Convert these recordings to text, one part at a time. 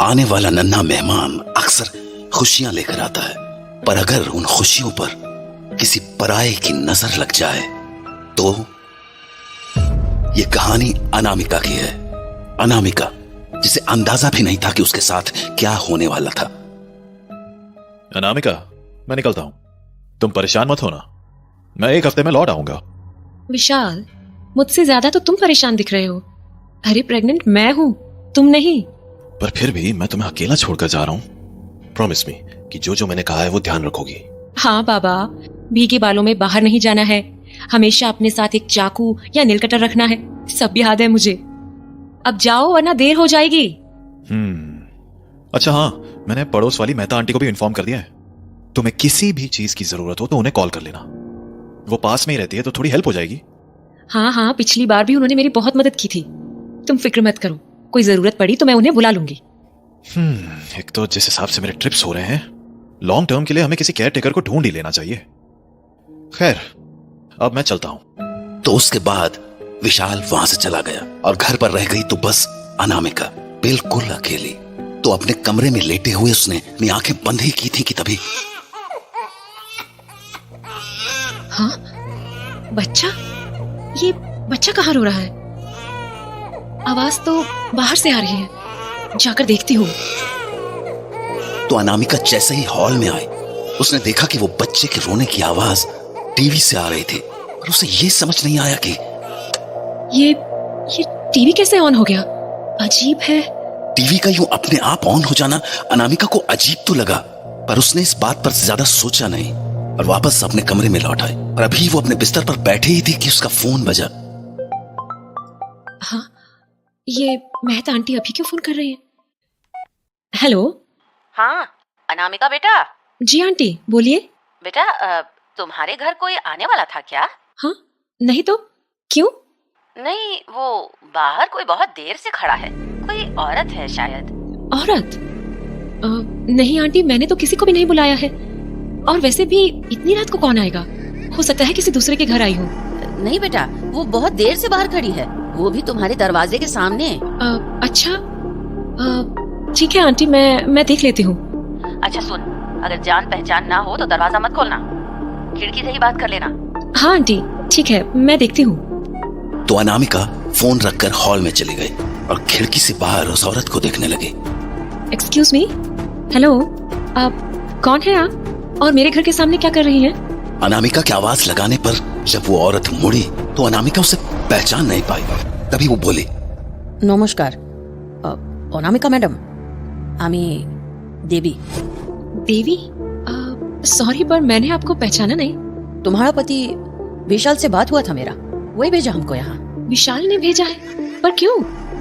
आने वाला नन्हा मेहमान अक्सर खुशियां लेकर आता है, पर अगर उन खुशियों पर किसी पराये की नजर लग जाए तो ये कहानी अनामिका की है। अनामिका जिसे अंदाजा भी नहीं था कि उसके साथ क्या होने वाला था। अनामिका, मैं निकलता हूं, तुम परेशान मत होना, मैं 1 हफ्ते में लौट आऊंगा। विशाल, मुझसे ज्यादा तो तुम परेशान दिख रहे हो। अरे प्रेग्नेंट मैं हूं, तुम नहीं। पर फिर भी मैं तुम्हें अकेला छोड़कर जा रहा हूं। प्रॉमिस मी कि जो जो मैंने कहा है वो ध्यान रखोगी। हाँ बाबा, भीगे बालों में बाहर नहीं जाना है, हमेशा अपने साथ एक चाकू या नील कटर रखना है, सब याद है मुझे। अब जाओ वरना देर हो जाएगी। अच्छा हाँ, मैंने पड़ोस वाली मेहता आंटी को भी इन्फॉर्म कर दिया है। तुम्हें किसी भी चीज की जरूरत हो तो उन्हें कॉल कर लेना, वो पास में ही रहती है तो थोड़ी हेल्प हो जाएगी। हाँ हाँ, पिछली बार भी उन्होंने मेरी बहुत मदद की थी, तुम फिक्र मत करो, कोई जरूरत पड़ी तो मैं उन्हें बुला लूंगी। एक तो जिस हिसाब से मेरे ट्रिप्स हो रहे हैं, लॉन्ग टर्म के लिए हमें किसी केयर टेकर को ढूंढ ही लेना चाहिए। खैर, अब मैं चलता हूं। तो उसके बाद विशाल वहां से चला गया और घर पर रह गई तो बस अनामिका, बिल्कुल अकेली। तो अपने कमरे में लेटे हुए उसने अपनी आंखें बंद ही की थी कि तभी हाँ, बच्चा, ये बच्चा कहाँ रो रहा है? आवाज तो बाहर से आ रही है, जाकर देखती हूँ। तो अनामिका जैसे ही हॉल में आई, उसने देखा कि वो बच्चे के रोने की आवाज टीवी से आ रही थी और उसे ये समझ नहीं आया कि ये टीवी कैसे ऑन हो गया? अजीब है। टीवी का यूं अपने आप ऑन हो जाना अनामिका को अजीब तो लगा, पर उसने इस बात पर ज्यादा सोचा नहीं और वापस अपने कमरे में लौट आई। और अभी वो अपने बिस्तर पर बैठे ही थी कि उसका फोन बजा। हाँ, ये मेहता आंटी अभी क्यों फोन कर रही है? हेलो। हाँ, अनामिका बेटा। जी आंटी, बोलिए। बेटा, तुम्हारे घर कोई आने वाला था क्या? हाँ, नहीं तो क्यों? नहीं, वो बाहर कोई बहुत देर से खड़ा है, कोई औरत है शायद। औरत? नहीं आंटी, मैंने तो किसी को भी नहीं बुलाया है, और वैसे भी इतनी रात को कौन आएगा? हो सकता है किसी दूसरे के घर आई हो। नहीं बेटा, वो बहुत देर से बाहर खड़ी है, वो भी तुम्हारे दरवाजे के सामने। अच्छा, ठीक है आंटी, मैं देख लेती हूँ। अच्छा सुन, अगर जान पहचान ना हो तो दरवाजा मत खोलना, खिड़की से ही बात कर लेना। हाँ आंटी, ठीक है, मैं देखती हूँ। तो अनामिका फोन रखकर हॉल में चली गई और खिड़की से बाहर उस औरत को देखने लगी। एक्सक्यूज मी, हेलो, आप कौन है आप, और मेरे घर के सामने क्या कर रही हैं? अनामिका की आवाज लगाने पर जब वो औरत मुड़ी तो अनामिका उसे पहचान नहीं पाई। तभी वो बोली, नमस्कार अनामिका मैडम, आमी देवी। देवी? सॉरी, पर मैंने आपको पहचाना नहीं। तुम्हारा पति विशाल से बात हुआ था मेरा, वही भेजा हमको यहाँ। विशाल ने भेजा है? पर क्यों?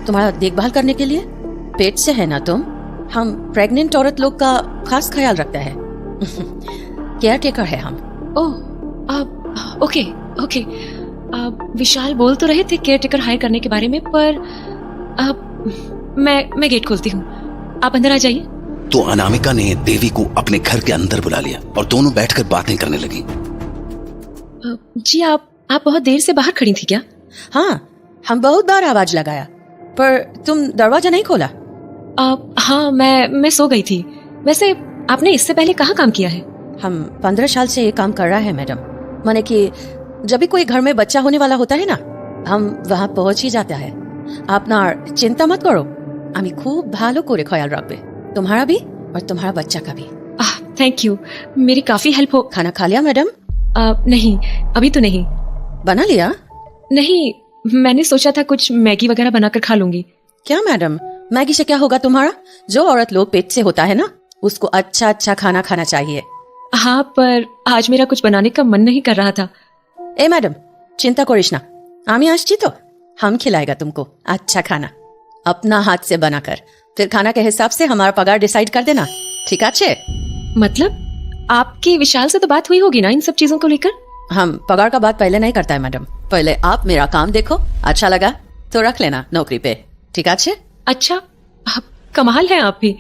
तुम्हारा देखभाल करने के लिए। पेट से है ना तुम, हम प्रेग्नेंट औरत लोग का खास ख्याल रखते हैं। केयर टेकर है हम। ओह, ओके ओके। विशाल बोल तो रहे थे केयर टेकर हायर करने के बारे में, पर मैं गेट खोलती हूँ, आप अंदर आ जाइए। तो अनामिका ने देवी को अपने घर के अंदर बुला लिया और दोनों बैठकर बातें करने लगी। जी, आप बहुत देर से बाहर खड़ी थी क्या? हाँ, हम बहुत बार आवाज लगाया, पर तुम दरवाजा नहीं खोला। हाँ, मैं सो गई थी। वैसे आपने इससे पहले कहाँ काम किया है? हम 15 साल से ये काम कर रहा है मैडम। माने कि जब भी कोई घर में बच्चा होने वाला होता है ना, हम वहाँ पहुँच ही जाता है। आपनार चिंता मत करो, आमी खूब भालो करे ख्याल रखबे, तुम्हारा भी और तुम्हारा बच्चा का भी। थैंक यू, मेरी काफी हेल्प हो। खाना खा लिया मैडम? नहीं, अभी तो नहीं। बना लिया? नहीं, मैंने सोचा था कुछ मैगी वगैरह बनाकर खा लूंगी। क्या मैडम, मैगी से क्या होगा तुम्हारा? जो औरत लोग पेट से होता है ना, उसको अच्छा अच्छा खाना खाना चाहिए। हाँ, पर आज मेरा कुछ बनाने का मन नहीं कर रहा था। ए मैडम, चिंता करिस ना, आमी आसছি तो हम खिलाएगा तुमको अच्छा खाना, अपना हाथ से बनाकर। फिर खाना के हिसाब से हमारा पगार डिसाइड कर देना, ठीक है? मतलब आपकी विशाल से तो बात हुई होगी ना इन सब चीजों को लेकर? हम पगार का बात पहले नहीं करता है मैडम, पहले आप मेरा काम देखो, अच्छा लगा तो रख लेना नौकरी पे, ठीक है? अच्छा, कमाल है आप भी।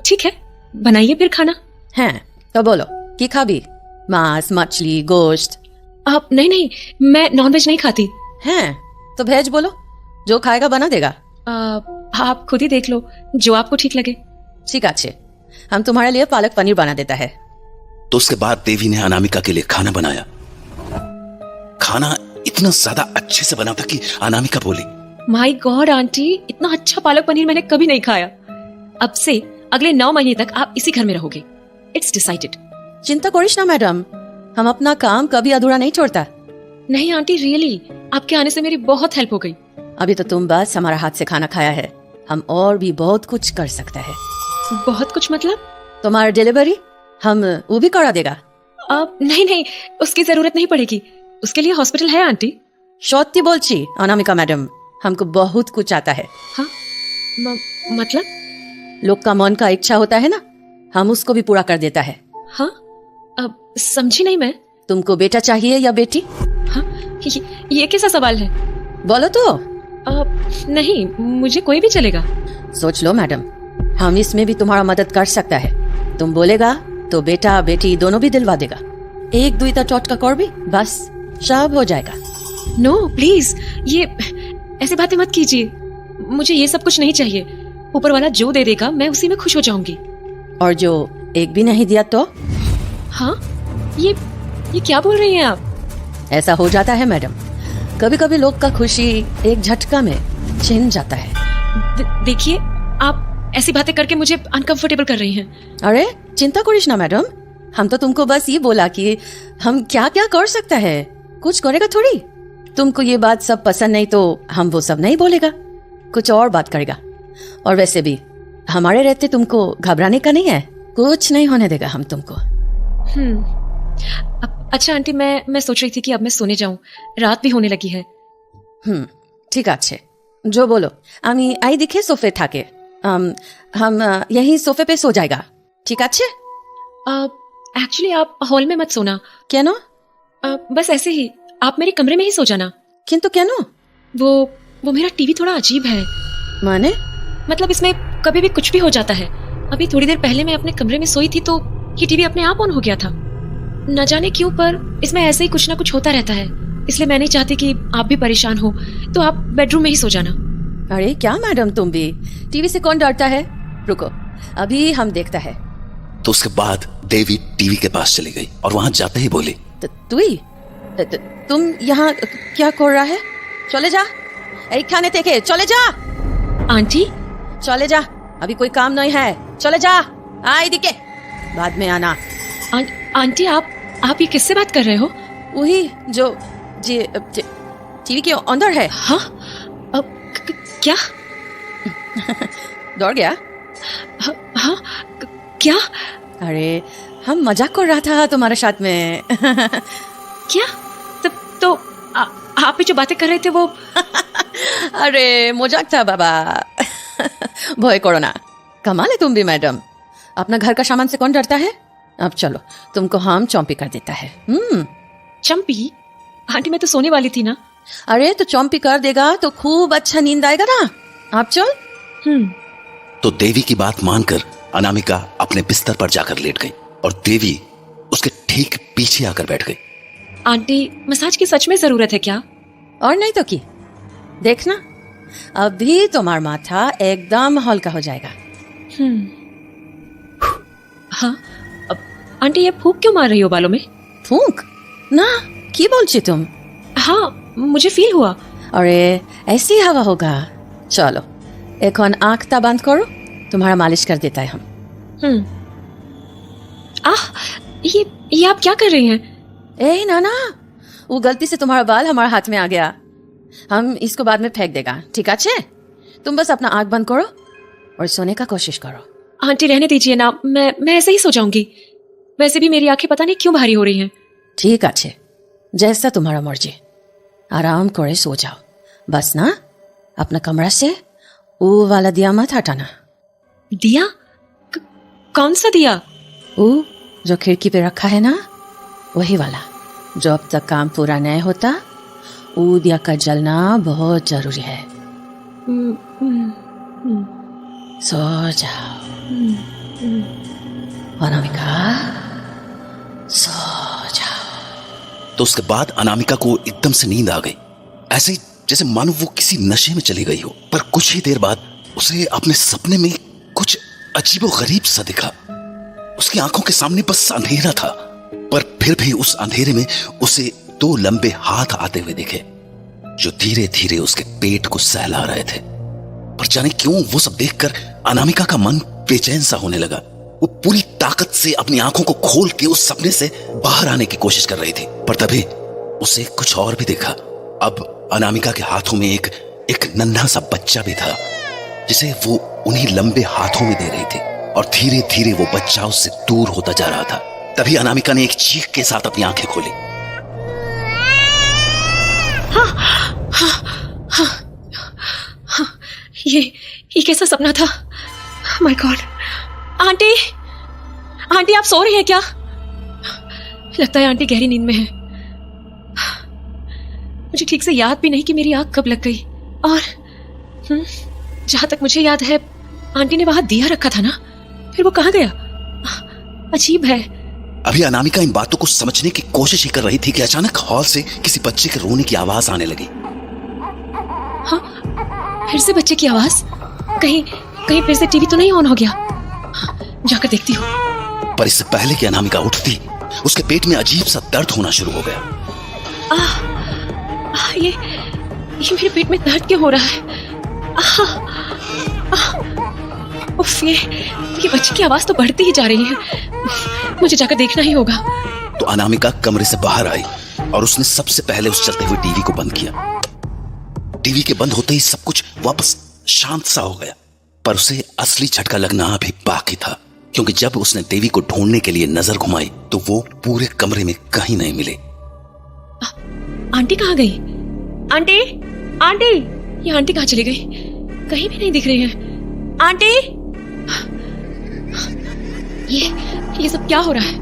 ठीक है, बनाइए फिर खाना। हैं तो बोलो की खाबी? मांस, मछली, गोश्त? नहीं, मैं नॉनवेज नहीं खाती। हैं तो भेज बोलो, जो खाएगा बना देगा। आप खुद ही देख लो, जो आपको ठीक लगे। ठीक है, हम तुम्हारे लिए पालक पनीर बना देता है। तो उसके बाद देवी ने अनामिका के लिए खाना बनाया। खाना इतना ज्यादा अच्छे से बना था कि अनामिका बोली, माय गॉड आंटी, इतना अच्छा पालक पनीर मैंने कभी नहीं खाया। अब से अगले 9 महीने तक आप इसी घर में रहोगे। It's decided. चिंता करिश ना मैडम, हम अपना काम कभी अधूरा नहीं छोड़ता। नहीं आंटी, रियली आपके आने से मेरी बहुत हेल्प हो गई। अभी तो तुम बस हमारा हाथ से खाना खाया है, हम और भी बहुत कुछ कर सकते हैं। बहुत कुछ मतलब? तुम्हारा डिलीवरी हम वो भी करा देगा। अब नहीं, उसकी जरूरत नहीं पड़ेगी। उसके लिए हॉस्पिटल है आंटी। सत्यि बोलছি अनामिका मैडम, हमको बहुत कुछ आता है। हाँ मतलब? लोग का मन का इच्छा होता है ना, हम उसको भी पूरा कर देता है। हाँ, अब समझी नहीं मैं। तुमको बेटा चाहिए या बेटी? हाँ, ये कैसा सवाल है? बोलो तो। नहीं, मुझे कोई भी चलेगा। सोच लो मैडम, हम इसमें भी तुम्हारा मदद कर सकता है। तुम बोलेगा तो बेटा बेटी दोनों भी दिलवा देगा। 1-2 टोटका कर भी बस सब हो जाएगा। नो प्लीज, ये ऐसी बातें मत कीजिए। मुझे ये सब कुछ नहीं चाहिए। ऊपर वाला जो दे देगा मैं उसी में खुश हो जाऊंगी। और जो एक भी नहीं दिया तो? हाँ, ये क्या बोल रही हैं आप? ऐसा हो जाता है मैडम, कभी कभी लोग का खुशी एक झटका में छिन जाता है। देखिए, आप ऐसी बातें करके मुझे अनकंफर्टेबल कर रही हैं। अरे चिंता करिश ना मैडम, हम तो तुमको बस ये बोला कि हम क्या क्या कर सकता है, कुछ करेगा थोड़ी। तुमको ये बात सब पसंद नहीं तो हम वो सब नहीं बोलेगा, कुछ और बात करेगा। और वैसे भी हमारे रहते तुमको घबराने का नहीं है, कुछ नहीं होने देगा हम तुमको। अच्छा आंटी, मैं सोच रही थी कि अब मैं सोने जाऊं, रात भी होने लगी है। ठीक है, जो बोलो। আমি आई दिखे सोफे थाके, हम यही सोफे पे सो जाएगा। ठीक है? एक्चुअली आप हॉल में मत सोना। क्या नो? बस ऐसे ही आप मेरे कमरे में ही सो जाना। किंतु क्या नो? वो मेरा टीवी थोड़ा अजीब है। माने? मतलब इसमें कभी भी कुछ भी हो जाता है। अभी थोड़ी देर पहले मैं अपने कमरे में सोई थी तो ये टीवी अपने आप ऑन हो गया था। न जाने क्यों, पर इसमें ऐसे ही कुछ ना कुछ होता रहता है। इसलिए मैं नहीं चाहती कि आप भी परेशान हो, तो आप बेडरूम में ही सो जाना। अरे क्या मैडम, तुम भी टीवी से कौन डरता है? रुको, अभी हम देखता है। तो उसके बाद देवी टीवी के पास चली गई और वहां जाते ही बोली, तुम यहाँ क्या कर रहा है? चले जा, खाने देखे चले जा। आंटी चले जा, अभी कोई काम नहीं है, चले जा। आई दिखे बाद में आना। आंटी आप ये किससे बात कर रहे हो? वही जो टीवी के अंदर है। हाँ, क्या? दौड़ गया? हाँ, क्या? अरे हम मजाक कर रहा था तुम्हारे साथ में। क्या? तो आप ही जो बातें कर रहे थे वो? अरे मजाक था बाबा। भय करो ना, कमाल है तुम भी मैडम। अपना घर का सामान से कौन डरता है? अब चलो, तुमको हम चौंपी कर देता है। चंपी? आंटी मैं तो सोने वाली थी ना। अरे तो चौंपी कर देगा तो खूब अच्छा नींद आएगा ना। आप चल। तो देवी की बात मानकर अनामिका अपने बिस्तर पर जाकर लेट गई और देवी उसके ठीक पीछे आकर बैठ गई। आंटी, मसाज की सच में जरूरत है क्या? और नहीं तो की, देखना अभी तुम्हारा माथा एकदम हल्का हो जाएगा। हाँ, आंटी ये फूंक क्यों मार रही हो बालों में? फूंक ना, की बोलची तुम? हाँ, मुझे फील हुआ। अरे ऐसी हवा होगा। चलो एखन आँख ता बंद करो, तुम्हारा मालिश कर देता है हम। ये आप क्या कर रही हैं? ए ना, वो गलती से तुम्हारा बाल हमारे हाथ में आ गया, हम इसको बाद में फेंक देगा। ठीक है? तुम बस अपना आँख बंद करो और सोने का कोशिश करो। आंटी रहने दीजिए ना, मैं ऐसे ही सो जाऊंगी। वैसे भी मेरी आंखें पता नहीं क्यों भारी हो रही हैं। ठीक है, जैसा तुम्हारा मर्जी, आराम करे सो जाओ। बस ना अपना कमरा से वो वाला दिया मत हटाना। दिया? कौन सा दिया? वो जो खिड़की पे रखा है ना, वही वाला। जो अब तक काम पूरा नहीं होता, वो दिया का जलना बहुत जरूरी है। सो जाओ अनामिका, सो जाओ। तो उसके बाद अनामिका को एकदम से नींद आ गई, ऐसे ही जैसे मानो वो किसी नशे में चली गई हो। पर कुछ ही देर बाद उसे अपने सपने में कुछ अजीबोगरीब सा दिखा। उसकी आंखों के सामने बस अंधेरा था, पर फिर भी उस अंधेरे में उसे दो लंबे हाथ आते हुए दिखे जो धीरे धीरे उसके पेट को सहला रहे थे। पर जाने क्यों वो सब देखकर अनामिका का मन बेचैन सा होने लगा। वो पूरी ताकत से अपनी आंखों को खोल के उस सपने से बाहर आने की कोशिश कर रही थी, पर तभी उसे कुछ और भी देखा। अब अनामिका के हाथों में एक नन्हा सा बच्चा भी था जिसे वो उन्हीं लंबे हाथों में दे रही थी, और धीरे धीरे वो बच्चा उससे दूर होता जा रहा था। तभी अनामिका ने एक चीख के साथ अपनी आंखें खोली। ये कैसा सपना था? My God! आंटी, आंटी आप सो रही हैं क्या? लगता है आंटी गहरी नींद में है। मुझे ठीक से याद भी नहीं कि मेरी आंख कब लग गई। और जहां तक मुझे याद है आंटी ने वहां दिया रखा था ना, फिर वो कहाँ गया? अजीब है। अभी अनामिका इन बातों को समझने की कोशिश ही कर रही थी कि अचानक हॉल से किसी बच्चे के रोने की आवाज आने लगी। हाँ, फिर से बच्चे की आवाज। कहीं फिर से टीवी तो नहीं ऑन हो गया? जाकर देखती हूँ। पर इससे पहले कि अनामिका उठती, उसके पेट में अजीब सा दर्द होना शुरू हो गया। ये मेरे पेट में दर्द क्यों हो रहा है? उफ, ये बच्चे की आवाज तो बढ़ती ही जा रही है। मुझे जाकर देखना ही होगा। तो अनामिका कमरे से बाहर आई और उसने सबसे पहले उस चलते हुए टीवी को बंद किया। टीवी के बंद होते ही सब कुछ वापस शांत सा हो गया, पर उसे असली झटका लगना अभी बाकी था, क्योंकि जब उसने देवी को ढूंढने के लिए नजर घुमाई तो वो पूरे कमरे में कहीं नहीं मिले। आंटी कहाँ गई? आंटी, आंटी, ये आंटी कहाँ चली गई? कहीं भी नहीं दिख रही है। आंटी, ये सब क्या हो रहा है?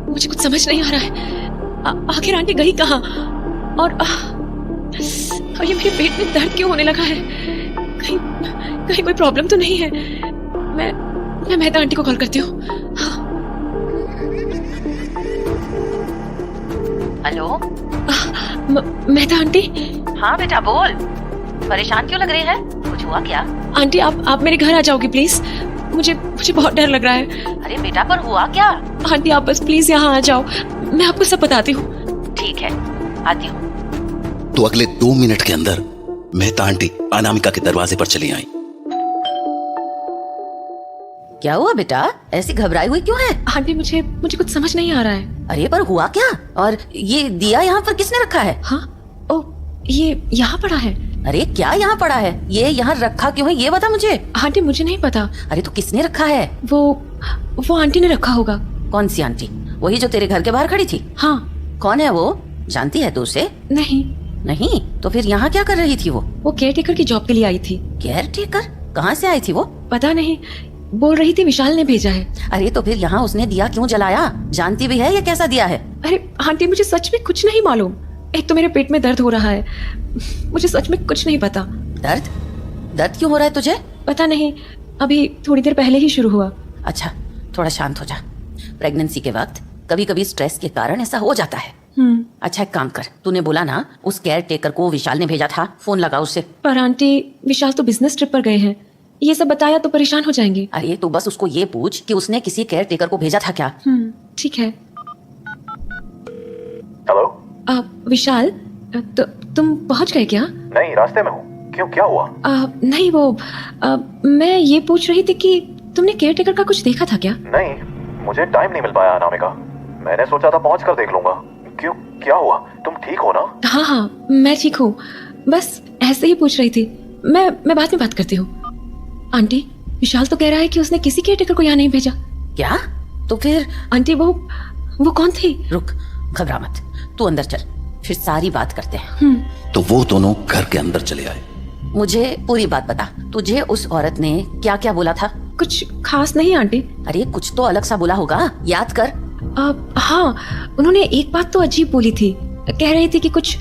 मुझे कुछ समझ नहीं आ रहा है। आखिर आंटी गई कहाँ? और ये मेरे पेट में दर्द क्यों होने लगा है? कहीं कोई प्रॉब्लम तो नहीं है? मैं मेहता आंटी को कॉल करती हूँ। Hello, Mehta aunty. हाँ बेटा बोल, परेशान क्यों लग रही है? कुछ हुआ क्या? आंटी आप मेरे घर आ जाओगी प्लीज? मुझे बहुत डर लग रहा है। अरे बेटा, पर हुआ क्या? आंटी आप बस प्लीज यहाँ आ जाओ, मैं आपको सब बताती हूँ। ठीक है, आती हूँ। तो अगले 2 मिनट के अंदर मेहता आंटी अनामिका के दरवाजे पर चली आई। क्या हुआ बेटा, ऐसी घबराई हुई क्यों है? आंटी मुझे कुछ समझ नहीं आ रहा है। अरे पर हुआ क्या? और ये दिया यहाँ पर किसने रखा है? हाँ, ओ ये यहाँ पड़ा है। अरे क्या यहाँ पड़ा है? ये यहाँ रखा क्यों है, ये बता मुझे। आंटी मुझे नहीं पता। अरे तो किसने रखा है? वो आंटी ने रखा होगा। कौन सी आंटी? वही जो तेरे घर के बाहर खड़ी थी? हाँ। कौन है वो? जानती है तू उसे? नहीं। नहीं? तो फिर यहाँ क्या कर रही थी वो केयरटेकर की जॉब के लिए आई थी। केयरटेकर? कहाँ से आई थी वो? पता नहीं, बोल रही थी विशाल ने भेजा है। अरे तो फिर यहाँ उसने दिया क्यों जलाया? जानती भी है ये कैसा दिया है? अरे आंटी मुझे सच में कुछ नहीं मालूम। एक तो मेरे पेट में दर्द हो रहा है, मुझे सच में कुछ नहीं पता। दर्द क्यों हो रहा है तुझे? पता नहीं, अभी थोड़ी देर पहले ही शुरू हुआ। अच्छा, थोड़ा शांत हो जा। प्रेगनेंसी के वक्त कभी कभी स्ट्रेस के कारण ऐसा हो जाता है। अच्छा एक काम कर, तूने बोला ना उस केयर टेकर को विशाल ने भेजा था, फोन लगा उससे। पर आंटी विशाल तो बिजनेस ट्रिप पर गए हैं, ये सब बताया तो परेशान हो जाएंगे। अरे तो बस उसको ये पूछ कि उसने किसी केयर टेकर को भेजा था क्या? ठीक है। हेलो। विशाल, तो तुम पहुंच गए क्या? नहीं, रास्ते में हूँ। क्यों, क्या हुआ? नहीं वो मैं ये पूछ रही थी कि तुमने केयर टेकर का कुछ देखा था क्या? नहीं, मुझे टाइम नहीं मिल पाया अनामिका। मैंने सोचा था पहुंच कर देख लूंगा। क्यों, क्या हुआ? तुम ठीक हो ना? हाँ, मैं ठीक हूँ, बस ऐसे ही पूछ रही थी। मैं बाद में बात करती हूँ। आंटी विशाल तो कह रहा है कि उसने किसी केयरटेकर को यहाँ नहीं भेजा। क्या? तो फिर? आंटी वो कौन थी? रुक, घबरा मत, तू अंदर चल, फिर सारी बात करते हैं। तो वो दोनों घर के अंदर चले आए। मुझे पूरी बात बता, तुझे उस औरत ने क्या क्या बोला था? कुछ खास नहीं आंटी। अरे कुछ तो अलग सा बोला होगा, याद कर। हाँ, उन्होंने एक बात तो अजीब बोली थी कह रही थी कि कुछ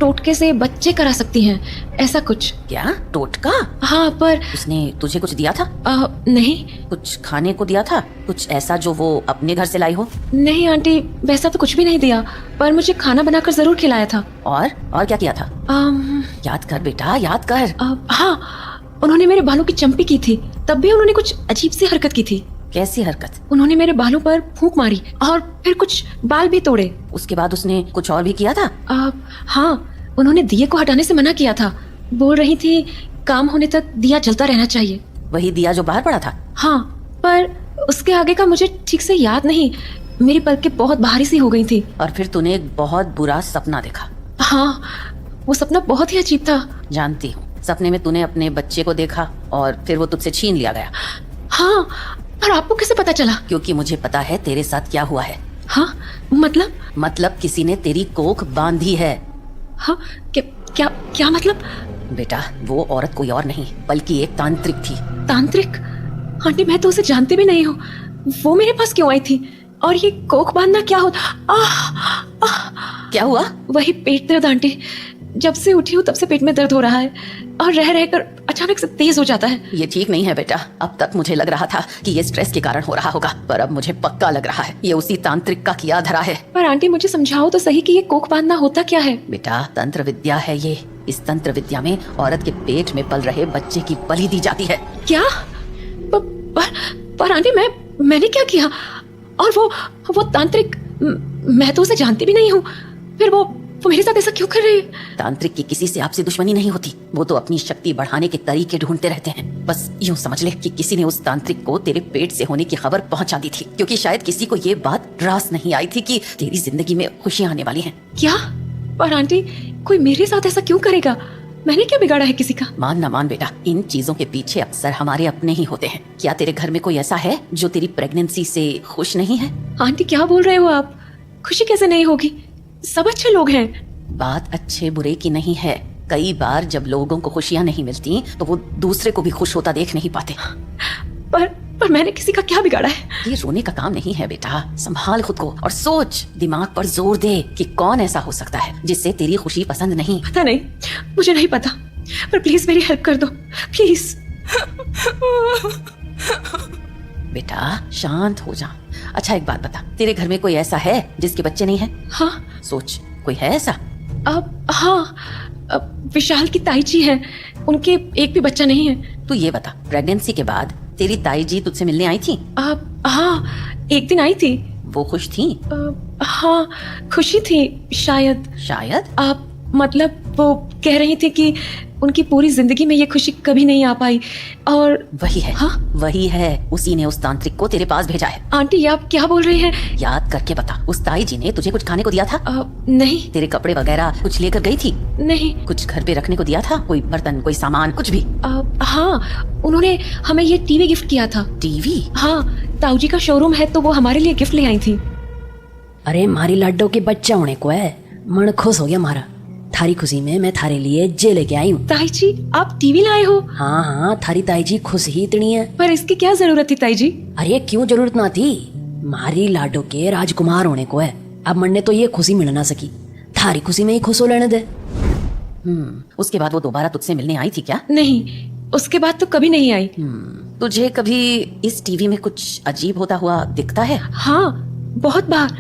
टोटके से बच्चे करा सकती हैं, ऐसा कुछ। क्या टोटका? हाँ, पर उसने तुझे कुछ दिया था? नहीं। कुछ खाने को दिया था? कुछ ऐसा जो वो अपने घर से लाई हो? नहीं आंटी, वैसा तो कुछ भी नहीं दिया, पर मुझे खाना बनाकर जरूर खिलाया था। और क्या किया था? याद कर बेटा, याद कर। हाँ, उन्होंने मेरे बालों की चंपी की थी, तब भी उन्होंने कुछ अजीब सी हरकत की थी। कैसी हरकत? उन्होंने मेरे बालों पर फूंक मारी और फिर कुछ बाल भी तोड़े। उसके बाद उसने कुछ और भी किया था? हाँ, उन्होंने दिए को हटाने से मना किया था। बोल रही थी काम होने तक दिया जलता रहना चाहिए। वही दिया जो बाहर पड़ा था? हाँ, पर उसके आगे का मुझे ठीक से याद नहीं। मेरी पलकें बहुत भारी सी हो गई थी। और फिर तूने एक बहुत बुरा सपना देखा? हाँ, वो सपना बहुत ही अजीब था। जानती हूँ, सपने में तूने अपने बच्चे को देखा और फिर वो तुझसे छीन लिया गया। हाँ, पर आपको कैसे पता चला? क्योंकि मुझे पता है तेरे साथ क्या हुआ है। हाँ, मतलब किसी ने तेरी कोख बांधी है। हाँ, क्या मतलब? बेटा, वो औरत कोई और नहीं बल्कि एक तांत्रिक थी। तांत्रिक? आंटी, मैं तो उसे जानती भी नहीं हूँ। वो मेरे पास क्यों आई थी? और ये कोख बांधना क्या होता? क्या हुआ? वही पेट दर्द आंटी। जब से उठी हूँ तब से पेट में दर्द हो रहा है और रह रहकर अचानक से तेज हो जाता है। ये ठीक नहीं है बेटा। अब तक मुझे लग रहा था कि ये स्ट्रेस के कारण हो रहा होगा, पर अब मुझे पक्का लग रहा है ये उसी तांत्रिक का किया धरा है। पर आंटी, मुझे समझाओ तो सही कि ये कोख बांधना होता क्या है? बेटा, तंत्र विद्या है ये। इस तंत्र विद्या में औरत के पेट में पल रहे बच्चे की बलि दी जाती है। क्या? पर आंटी, मैंने क्या किया? और वो तांत्रिक, मैं तो उसे जानती भी नहीं हूँ, फिर वो मेरे साथ ऐसा क्यों कर रही है? तांत्रिक की किसी से आपसे दुश्मनी नहीं होती। वो तो अपनी शक्ति बढ़ाने के तरीके ढूंढते रहते हैं। बस यूं समझ ले कि किसी ने उस तांत्रिक को तेरे पेट से होने की खबर पहुंचा दी थी, क्योंकि शायद किसी को ये बात रास नहीं आई थी कि तेरी जिंदगी में खुशियां आने वाली हैं। क्या? पर आंटी, कोई मेरे साथ ऐसा क्यों करेगा? मैंने क्या बिगाड़ा है किसी का? मान ना मान बेटा, इन चीजों के पीछे अक्सर हमारे अपने ही होते हैं। क्या तेरे घर में कोई ऐसा है जो तेरी प्रेगनेंसी से खुश नहीं है? आंटी, क्या बोल रहे हो आप? खुशी कैसे नहीं होगी? सब अच्छे लोग हैं। बात अच्छे बुरे की नहीं है। कई बार जब लोगों को खुशियां नहीं मिलती तो वो दूसरे को भी खुश होता देख नहीं पाते। पर मैंने किसी का क्या बिगाड़ा है? ये रोने का काम नहीं है बेटा। संभाल खुद को और सोच, दिमाग पर जोर दे कि कौन ऐसा हो सकता है जिससे तेरी खुशी पसंद नहीं। पता नहीं, मुझे नहीं पता, पर प्लीज मेरी हेल्प कर दो, प्लीज। बेटा, शांत हो जा। अच्छा, एक बात बता, तेरे घर में कोई ऐसा है जिसके बच्चे नहीं है? हाँ। सोच, कोई है ऐसा? हाँ, विशाल की ताई जी है, उनके एक भी बच्चा नहीं है। तू ये बता, प्रेगनेंसी के बाद तेरी ताई जी तुझसे मिलने आई थी? हाँ, एक दिन आई थी। वो खुश थी? हाँ, खुशी थी शायद। शायद? मतलब वो कह रही थी कि उनकी पूरी जिंदगी में ये खुशी कभी नहीं आ पाई। और वही है। हाँ? वही है, उसी ने उस तांत्रिक को तेरे पास भेजा है। आंटी, आप क्या बोल रही हैं? याद करके बता, उस ताई जी ने तुझे कुछ खाने को दिया था? नहीं। तेरे कपड़े वगैरह कुछ लेकर गई थी? नहीं। कुछ घर पे रखने को दिया था? कोई बर्तन, कोई सामान, कुछ भी? हाँ, उन्होंने हमें ये टीवी गिफ्ट किया था। टीवी? हाँ, ताऊ जी का शोरूम है तो वो हमारे लिए गिफ्ट ले आई थी। अरे, मारी लाडो के बच्चा होने को है, मन खुश हो गया मारा। थारी खुशी में मैं थारे लिए जे लेके आई हूँ। ताई जी, आप टीवी लाए हो? हाँ, थारी ताई जी खुश ही इतनी है। पर इसकी क्या जरूरत थी ताई जी? अरे, क्यों जरूरत ना थी? मारी लाडो के राजकुमार होने को है। अब मन ने तो ये खुशी मिल ना सकी, थारी खुशी में ही खुश हो लेने दे। उसके बाद वो दोबारा तुझसे मिलने आई थी क्या? नहीं, उसके बाद तो कभी नहीं आई। तुझे कभी इस टीवी में कुछ अजीब होता हुआ दिखता है? हाँ, बहुत बार।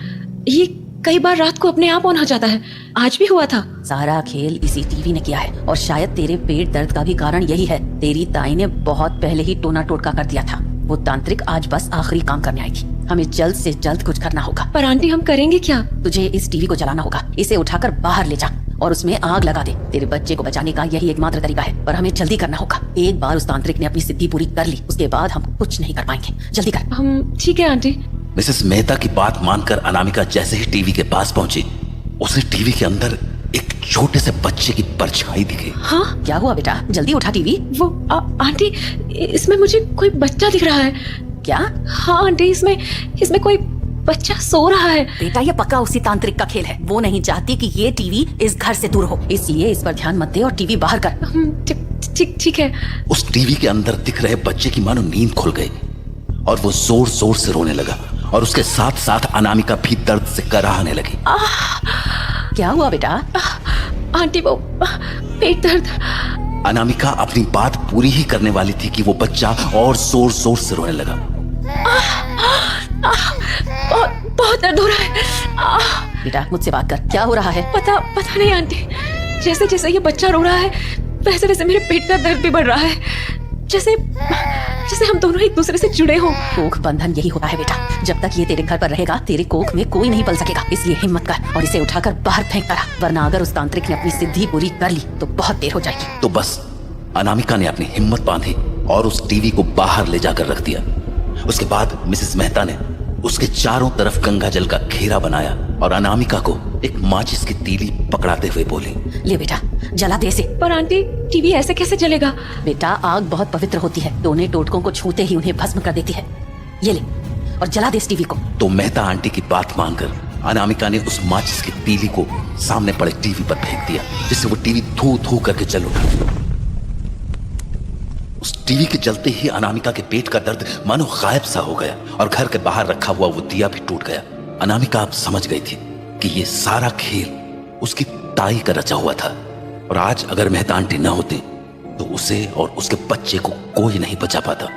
ये कई बार रात को अपने आप ऑन हो जाता है, आज भी हुआ था। सारा खेल इसी टीवी ने किया है और शायद तेरे पेट दर्द का भी कारण यही है। तेरी ताई ने बहुत पहले ही टोना टोटका कर दिया था। वो तांत्रिक आज बस आखिरी काम करने आई थी। हमें जल्द से जल्द कुछ करना होगा। पर आंटी, हम करेंगे क्या? तुझे इस टीवी को जलाना होगा। इसे उठाकर बाहर ले जा और उसमें आग लगा दे। तेरे बच्चे को बचाने का यही एकमात्र तरीका है, पर हमें जल्दी करना होगा। एक बार उस तांत्रिक ने अपनी सिद्धि पूरी कर ली, उसके बाद हम कुछ नहीं कर पाएंगे। जल्दी कर। हम ठीक है आंटी। मिसेस मेहता की बात मानकर अनामिका जैसे ही टीवी के पास पहुंची, उसे टीवी के अंदर एक छोटे से बच्चे की परछाई दिखी। हाँ? क्या हुआ बेटा? जल्दी उठा टीवी। वो आंटी, इसमें मुझे कोई बच्चा दिख रहा है। क्या? हाँ आंटी, इसमें कोई बच्चा सो रहा है। बेटा, ये पक्का उसी तांत्रिक का खेल है। वो नहीं चाहती कि ये टीवी इस घर से दूर हो, इसलिए इस पर ध्यान मत दे और टीवी बाहर कर। ठीक है। उस टीवी के अंदर दिख रहे बच्चे की मानो नींद खुल गई और वो जोर जोर से रोने लगा और उसके साथ साथ अनामिका भी दर्द से कराहने लगी। क्या हुआ बेटा? आंटी वो पेट दर्द। अनामिका अपनी बात पूरी ही करने वाली थी कि वो बच्चा और जोर जोर से रोने लगा। बहुत बहुत दर्द हो रहा है। बेटा मुझसे बात कर, क्या हो रहा है? पता नहीं आंटी, जैसे जैसे ये बच्चा रो रहा है वैसे वैसे मेरे पेट का दर्द भी बढ़ रहा है, जैसे हम दोनों एक दूसरे से जुड़े हों। कोख बंधन यही होता है बेटा, जब तक ये तेरे घर पर रहेगा तेरे कोख में कोई नहीं पल सकेगा। इसलिए हिम्मत कर और इसे उठाकर बाहर फेंक कर, वरना अगर उस तांत्रिक ने अपनी सिद्धि पूरी कर ली तो बहुत देर हो जाएगी। तो बस अनामिका ने अपनी हिम्मत बांधी और उस टीवी को बाहर ले जाकर रख दिया। उसके बाद मिसेस मेहता ने उसके चारों तरफ गंगा जल का घेरा बनाया और अनामिका को एक माचिस की तीली पकड़ाते हुए बोली, ले बेटा जला दे इसे। पर आंटी टीवी ऐसे कैसे जलेगा? बेटा आग बहुत पवित्र होती है, टोने टोटकों को छूते ही उन्हें भस्म कर देती है। ये ले और जला दे इस टीवी को। तो मेहता आंटी की बात मानकर अनामिका ने उस माचिस की तीली को सामने पड़े टीवी पर फेंक दिया, जिससे वो टीवी धू धू करके जल उठा। उस टीवी के जलते ही अनामिका के पेट का दर्द मानो गायब सा हो गया और घर के बाहर रखा हुआ वो दिया भी टूट गया। अनामिका अब समझ गई थी कि ये सारा खेल उसकी ताई का रचा हुआ था और आज अगर मेहता आंटी न होती तो उसे और उसके बच्चे को कोई नहीं बचा पाता।